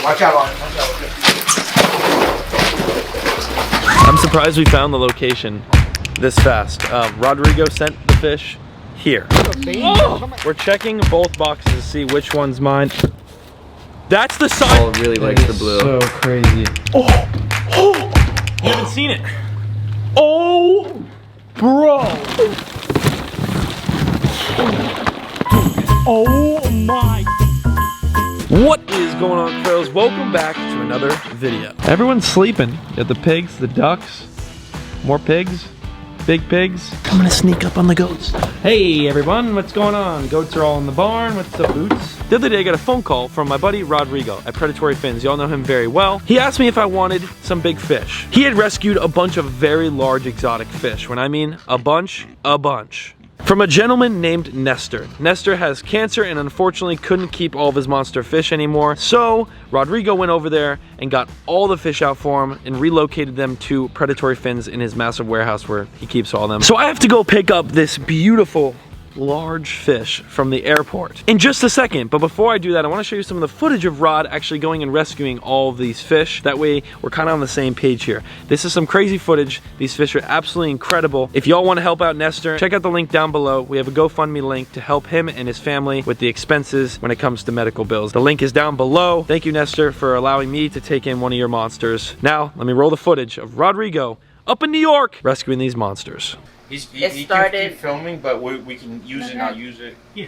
Watch out on it. Watch out. I'm surprised we found the location this fast. Rodrigo sent the fish here. Oh! We're checking both boxes to see which one's mine. That's the size. Paul really likes the blue. So crazy. Oh! Oh! You haven't seen it. Oh! Bro! Oh my! What is going on, Krills? Welcome back to another video. Everyone's sleeping. You got the pigs, the ducks, more pigs, big pigs. I'm gonna sneak up on the goats. Hey everyone, what's going on? Goats are all in the barn. What's up, Boots? The other day I got a phone call from my buddy Rodrigo at Predatory Fins. Y'all know him very well. He asked me if I wanted some big fish. He had rescued a bunch of very large exotic fish. When I mean a bunch. From a gentleman named Nestor. Nestor has cancer and unfortunately couldn't keep all of his monster fish anymore. So Rodrigo went over there and got all the fish out for him and relocated them to Predatory Fins in his massive warehouse where he keeps all of them. So I have to go pick up this beautiful large fish from the airport in just a second. But before I do that, I want to show you some of the footage of Rod actually going and rescuing all of these fish. That way we're kind of on the same page here. This is some crazy footage. These fish are absolutely incredible. If y'all want to help out Nestor, check out the link down below. We have a GoFundMe link to help him and his family with the expenses when it comes to medical bills. The link is down below. Thank you, Nestor, for allowing me to take in one of your monsters. Now let me roll the footage of Rodrigo up in New York rescuing these monsters. He can keep filming, but we can use it, not use it. Yeah.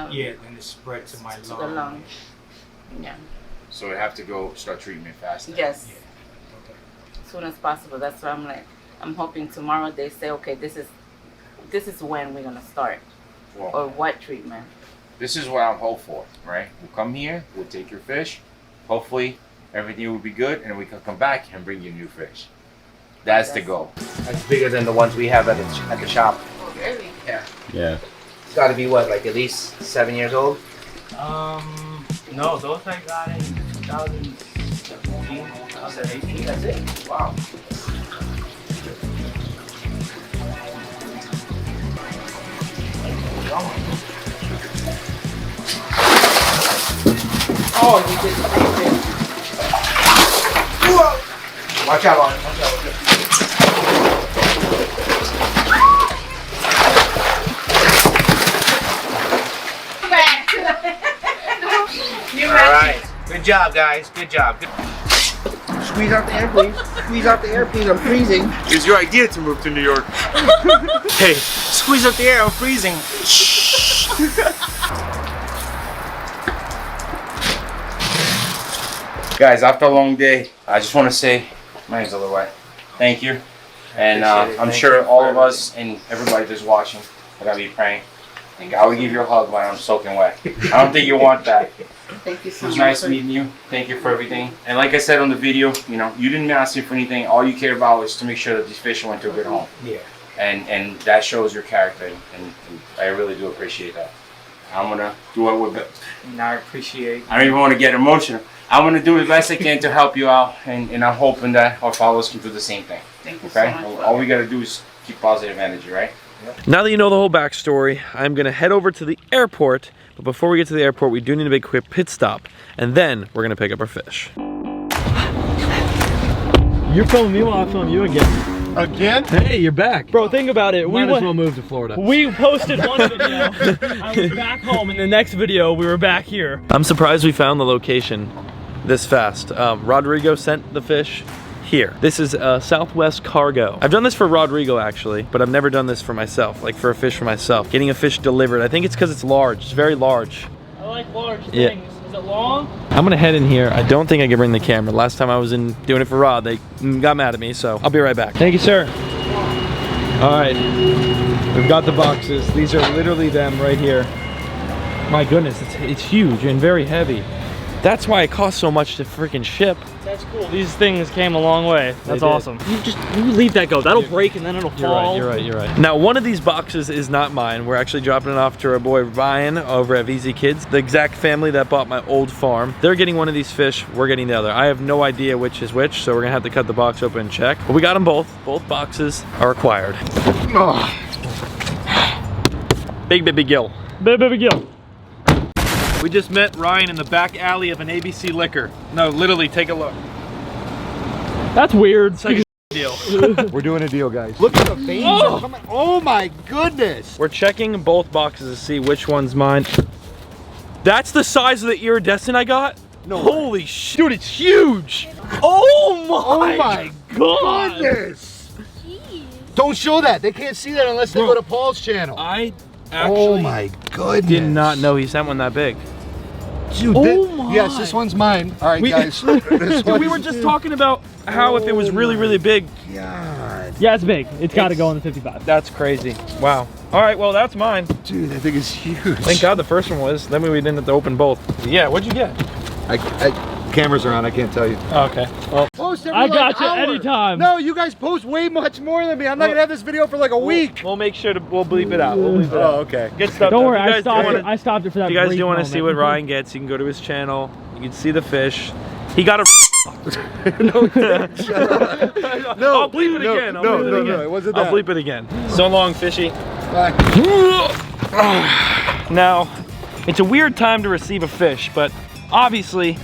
Yeah, then it spread to my to the lung. Yeah. So we have to go start treatment fast. Yes. Yeah. Okay. As soon as possible. That's why I'm hoping tomorrow they say, okay, this is when we're gonna start, Well, or what treatment. this is what I'm hopeful for, right? We'll come here, we'll take your fish. Hopefully everything will be good, and we can come back and bring you new fish. That's the goal. That's bigger than the ones we have at the shop. Oh, really? Yeah. Yeah. It's got to be what, like at least 7 years old? No, those I got in 2017, 2018. That's it? Wow. Oh, you did the same thing. Whoa! Watch out on it. Watch out. Alright. Good job, guys. Good job. Squeeze out the air, please. Squeeze out the air, please. I'm freezing. It was your idea to move to New York. Hey, squeeze out the air. I'm freezing. Guys, after a long day, I just want to say, my hand's a little wet. Thank you. And I'm sure all of us and everybody that's watching are going to be praying. And God will give you a hug while I'm soaking wet. I don't think you want that. Thank you so It was much. nice meeting you. Thank you for everything. And like I said on the video, you know, you didn't ask me for anything. All you cared about was to make sure that these fish went to a good home. Yeah. And that shows your character. And I really do appreciate that. I'm going to do it with it. And I appreciate. I don't even want to get emotional. I'm going to do the best I can to help you out. And I'm hoping that our followers can do the same thing. Thank you Okay? so much. All we got to do is keep positive energy, right? Now that you know the whole backstory, I'm gonna head over to the airport. But before we get to the airport, we do need to make a quick pit stop. And then we're gonna pick up our fish. You're filming me while I film you again. Again? Hey, you're back. Bro, think about it. Might as well move to Florida. We posted one video. I was back home. In the next video, we were back here. I'm surprised we found the location this fast. Rodrigo sent the fish here. This is Southwest Cargo. I've done this for Rodrigo actually, but I've never done this for myself, like for a fish for myself. Getting a fish delivered. I think it's because it's large. It's very large. I like large Yeah. things. Is it long? I'm gonna head in here. I don't think I can bring the camera. Last time I was in doing it for Rod, they got mad at me, so I'll be right back. Thank you, sir. All right, we've got the boxes. These are literally them right here. My goodness, it's huge and very heavy. That's why it costs so much to freaking ship. That's cool. These things came a long way. That's did. awesome. You leave that go. That'll break and then it'll fall. You're right. Now, one of these boxes is not mine. We're actually dropping it off to our boy Ryan over at VZ Kids, the exact family that bought my old farm. They're getting one of these fish. We're getting the other. I have no idea which is which, so we're gonna have to cut the box open and check. But we got them both. Both boxes are acquired. Big baby gill. Baby Gil. We just met Ryan in the back alley of an ABC Liquor. No, literally, take a look. That's weird. It's like a deal. We're doing a deal, guys. Look at the veins. Oh. Are coming. Oh my goodness. We're checking both boxes to see which one's mine. That's the size of the iridescent I got? No. Holy shit, dude, it's huge. Oh my god. Goodness. Don't show that. They can't see that unless they go to Paul's channel. I Oh actually my goodness. did not know he sent one that big. Dude, yes, this one's mine. All right, guys. Dude, we were just talking about how if it was really, really big. God. Yeah, it's big. It's got to go in the 55. That's crazy. Wow. All right, well, that's mine. Dude, that thing is huge. Thank God the first one was. Then we didn't have to open both. Yeah, what'd you get? Cameras are on, I can't tell you. Oh, okay. Well, Post every I like, got you hour. anytime. No, you guys post way much more than me. I'm not gonna have this video for like a week. we'll make sure we'll bleep it out. We'll bleep it out. Oh, okay. Good stuff. Don't though. worry, If you I guys do stopped wanna- it. I stopped it for that. If you guys brief do want to see what moment. Ryan gets, you can go to his channel. You can see the fish. He got a. No, I'll bleep it again. I'll bleep it again. it wasn't I'll that. bleep it again. So long, fishy. Bye. Now, it's a weird time to receive a fish, but obviously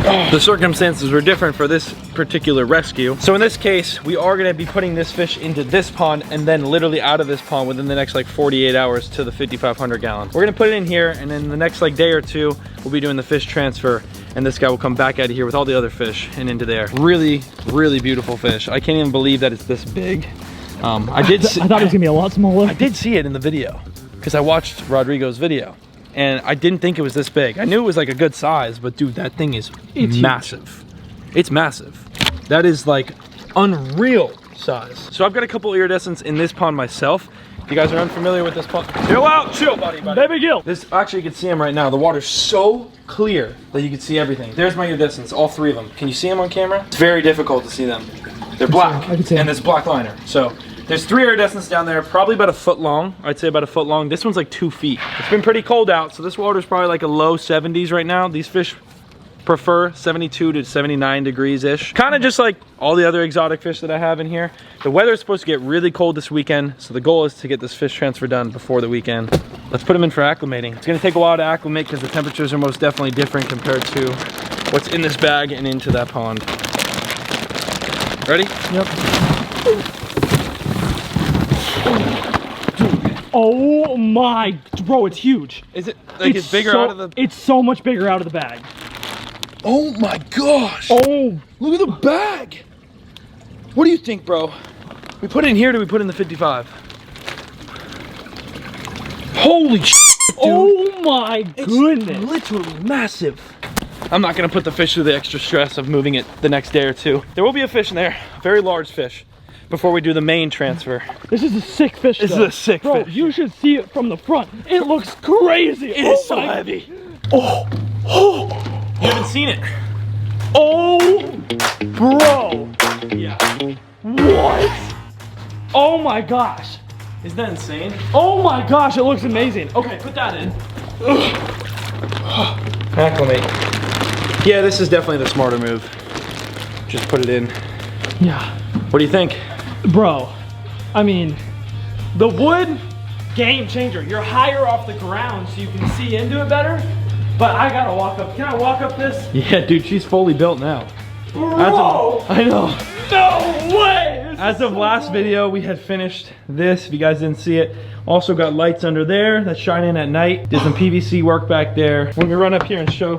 the circumstances were different for this particular rescue. So in this case, we are gonna be putting this fish into this pond and then literally out of this pond within the next like 48 hours to the 5,500 gallon. We're gonna put it in here, and then the next like day or two, we'll be doing the fish transfer, and this guy will come back out of here with all the other fish and into there. Really, really beautiful fish. I can't even believe that it's this big. I thought it was gonna be a lot smaller. I did see it in the video because I watched Rodrigo's video, and I didn't think it was this big. I knew it was like a good size, but dude, that thing is massive. It's massive. That is like unreal size. So I've got a couple iridescents in this pond myself. If you guys are unfamiliar with this pond, chill out, chill, buddy. Baby Gil. This, actually, you can see them right now. The water's so clear that you can see everything. There's my iridescents, all three of them. Can you see them on camera? It's very difficult to see them. They're black, and this black liner. So there's three iridescents down there, probably about a foot long. I'd say about a foot long. This one's like 2 feet. It's been pretty cold out, so this water's probably like a low 70s right now. These fish prefer 72 to 79 degrees-ish. Kind of just like all the other exotic fish that I have in here. The weather is supposed to get really cold this weekend, so the goal is to get this fish transfer done before the weekend. Let's put them in for acclimating. It's gonna take a while to acclimate because the temperatures are most definitely different compared to what's in this bag and into that pond. Ready? Yep. Oh my, bro, it's huge. Is it like it's bigger out of the... It's so much bigger out of the bag. Oh my gosh! Oh, Look at the bag! What do you think, bro? We put it in here, or do we put it in the 55? Holy shit, dude! oh my goodness. It's literally massive. I'm not gonna put the fish through the extra stress of moving it the next day or two. There will be a fish in there, a very large fish, before we do the main transfer. This is a sick fish. This is though. a sick Bro, fish. you should see it from the front. It looks crazy. It is so heavy. Oh, you haven't seen it. Oh, bro. Yeah. What? Oh my gosh. Isn't that insane? Oh my gosh, it looks amazing. Okay, put that in. Acclimate. Yeah, this is definitely the smarter move. Just put it in. Yeah. What do you think? Bro, I mean, the wood, game changer. You're higher off the ground so you can see into it better. But I gotta walk up. Can I walk up this? Yeah, dude, she's fully built now. Bro! I know. No way! As of last video, we had finished this. If you guys didn't see it, also got lights under there that shine in at night. Did some PVC work back there. When we run up here and show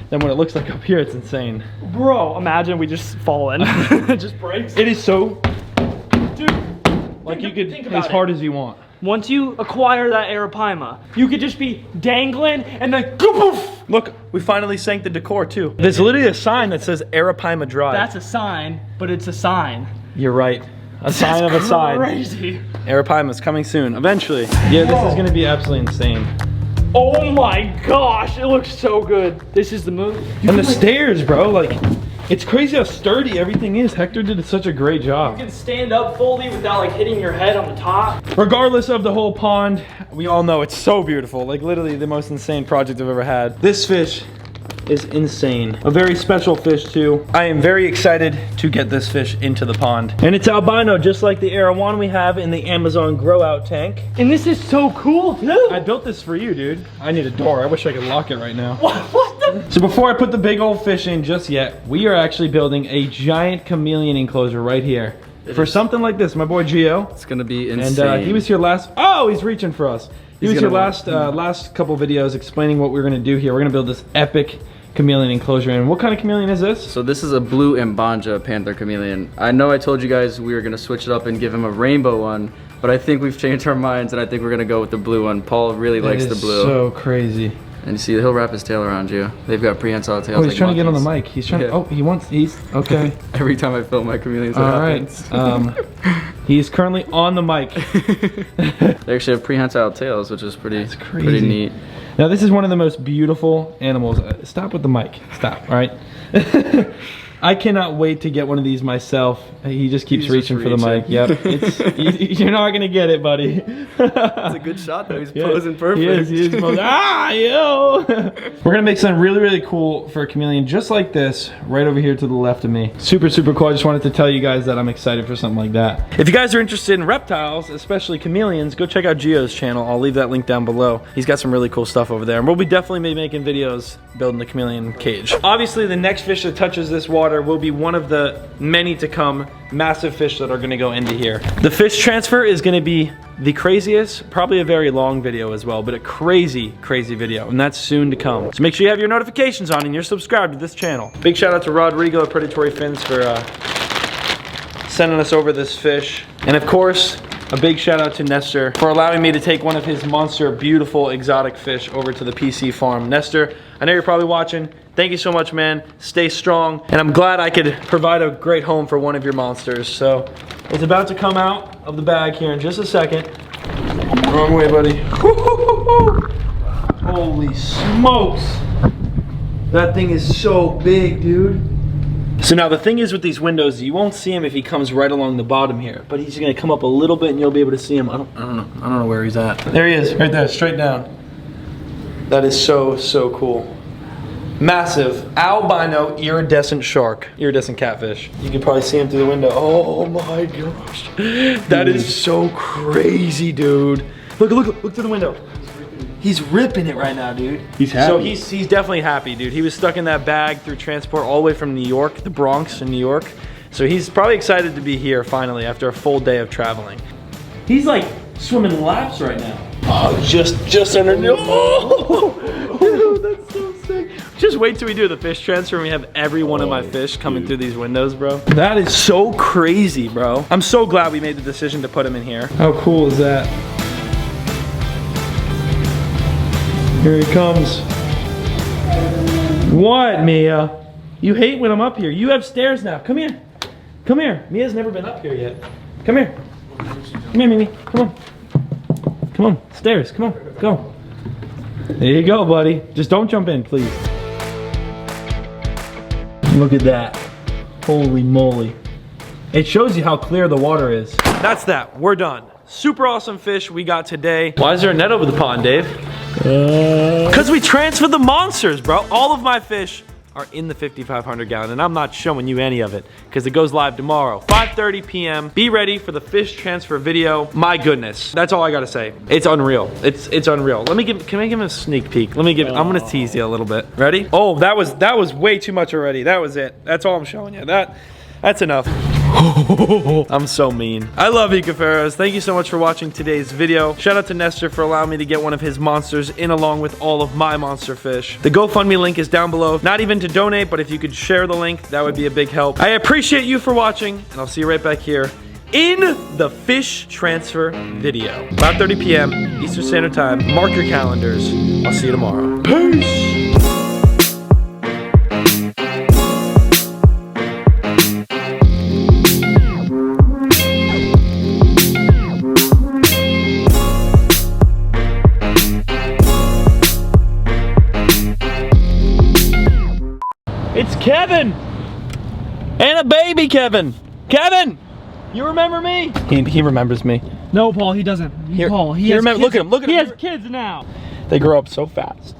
them what it looks like up here, it's insane. Bro, imagine we just fall in. It just breaks. It is so, Dude, like you could, think about as hard it. as you want. Once you acquire that arapaima, you could just be dangling and then poof. Look, we finally sank the decor too. There's literally a sign that says Arapaima Drive. That's a sign, but it's a sign. You're right. A sign of a sign. Crazy. Arapaima's coming soon, eventually. Yeah, this is gonna be absolutely insane. Oh my gosh, it looks so good. This is the move. And the stairs, bro, like, it's crazy how sturdy everything is. Hector did such a great job. You can stand up fully without like hitting your head on the top. Regardless of the whole pond, we all know it's so beautiful. Like literally the most insane project I've ever had. This fish is insane. A very special fish too. I am very excited to get this fish into the pond. And it's albino, just like the Arowana we have in the Amazon grow out tank. And this is so cool too. I built this for you, dude. I need a door. I wish I could lock it right now. What the? So before I put the big old fish in just yet, we are actually building a giant chameleon enclosure right here. For something like this, my boy Gio. It's gonna be insane. And he was here last, oh, he's reaching for us. He was here last couple videos explaining what we're gonna do here. We're gonna build this epic chameleon enclosure. And what kind of chameleon is this? So this is a blue Mbanja panther chameleon. I know I told you guys we were gonna switch it up and give him a rainbow one, but I think we've changed our minds and I think we're gonna go with the blue one. Paul really likes the blue. So crazy. And you see, he'll wrap his tail around you. They've got prehensile tails. Oh, he's like trying to get on monkeys. the mic. He's trying. Yeah. Oh, he's okay. Every time I film my chameleons, that All right. happens. He's currently on the mic. They actually have prehensile tails, which is pretty neat. Now this is one of the most beautiful animals. Stop with the mic. Stop. All right. I cannot wait to get one of these myself. He just keeps reaching for the mic. Yep. You're not gonna get it, buddy. It's a good shot though. He's posing perfect. He is posing. Ah, yo! We're gonna make something really, really cool for a chameleon, just like this, right over here to the left of me. Super, super cool. I just wanted to tell you guys that I'm excited for something like that. If you guys are interested in reptiles, especially chameleons, go check out Gio's channel. I'll leave that link down below. He's got some really cool stuff over there, and we'll be definitely be making videos building the chameleon cage. Obviously, the next fish that touches this water will be one of the many to come massive fish that are gonna go into here. The fish transfer is gonna be the craziest, probably a very long video as well, but a crazy, crazy video, and that's soon to come. So make sure you have your notifications on and you're subscribed to this channel. Big shout out to Rodrigo at Predatory Fins for sending us over this fish. And of course, a big shout out to Nestor for allowing me to take one of his monster, beautiful, exotic fish over to the PC farm. Nestor, I know you're probably watching. Thank you so much, man. Stay strong. And I'm glad I could provide a great home for one of your monsters. So it's about to come out of the bag here in just a second. Wrong way, buddy. Holy smokes. That thing is so big, dude. So now the thing is with these windows, you won't see him if he comes right along the bottom here, but he's gonna come up a little bit and you'll be able to see him. I don't know where he's at. There he is, right there, straight down. That is so, so cool. Massive albino iridescent shark, iridescent catfish. You can probably see him through the window. Oh my gosh. That is so crazy, dude. Look through the window. He's ripping it right now, dude. He's happy. So he's definitely happy, dude. He was stuck in that bag through transport all the way from New York, the Bronx in New York. So he's probably excited to be here finally after a full day of traveling. He's like swimming laps right now. Oh, just underneath. Oh, dude, that's so sick. Just wait till we do the fish transfer and we have every one of my fish coming through these windows, bro. That is so crazy, bro. I'm so glad we made the decision to put him in here. How cool is that? Here he comes. What, Mia? You hate when I'm up here. You have stairs now. Come here. Come here. Mia's never been up here yet. Come here. Come here, Mimi. Come on. Come on. Stairs. Come on. Go. There you go, buddy. Just don't jump in, please. Look at that. Holy moly. It shows you how clear the water is. That's that. We're done. Super awesome fish we got today. Why is there a net over the pond, Dave? Because we transferred the monsters, bro. All of my fish are in the 5,500 gallon, and I'm not showing you any of it because it goes live tomorrow, 5:30 p.m. Be ready for the fish transfer video. My goodness, that's all I gotta say. It's unreal. It's unreal. Can I give him a sneak peek? I'm gonna tease you a little bit. Ready? Oh, that was way too much already. That was it. That's all I'm showing you. That's enough. I'm so mean. I love you, Cuffaros. Thank you so much for watching today's video. Shout out to Nestor for allowing me to get one of his monsters in along with all of my monster fish. The GoFundMe link is down below. Not even to donate, but if you could share the link, that would be a big help. I appreciate you for watching, and I'll see you right back here in the fish transfer video. 5:30 p.m. Eastern Standard Time. Mark your calendars. I'll see you tomorrow. Peace! It's Kevin! And a baby Kevin! Kevin! You remember me? He remembers me. No, Paul, he doesn't. Paul, he has look at him, look at him. He has kids now. They grow up so fast.